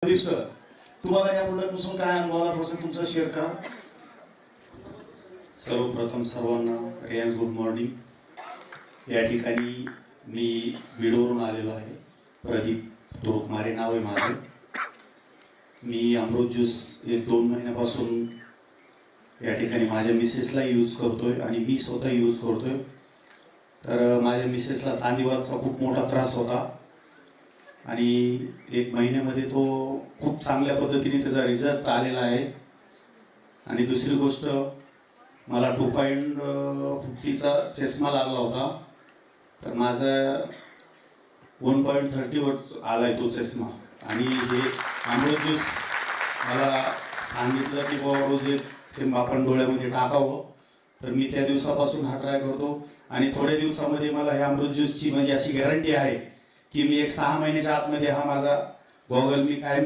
Pradeep sir, तुम्हाला या प्रोडक्टपासून काय अनुभव आला थोडंसं तुमचं शेअर करा. सर्वप्रथम सर्वांना रियाज गुड मॉर्निंग. या ठिकाणी मी बीडवरून आलेलो आहे. प्रदीप तुरुकमारे नाव आहे माझं. मी अमृत ज्यूस 1-2 महिन्यापासून या ठिकाणी माझ्या मिसेसला यूज करतोय आणि मी स्वतः यूज करतोय. तर माझ्या मिसेसला सांधीवातचा खूप मोठा त्रास होता आणि 1 महिन्यामध्ये तो खूप चांगल्या पद्धतीने त्याचा रिझल्ट आलेला आहे. आणि दुसरी गोष्ट, मला 2.50चा चष्मा लागला होता, तर माझा 1.30 वर आला आहे तो चष्मा. आणि हे अमृत ज्यूस मला सांगितलं की बाबा रोज एक आपण डोळ्यामध्ये टाकावं, तर मी त्या दिवसापासून हा ट्राय करतो. आणि थोड्या दिवसामध्ये मला ह्या अमृत ज्यूसची म्हणजे अशी गॅरंटी आहे की मी 1-6 महिन्याच्या आतमध्ये हा माझा गॉगल मी कायम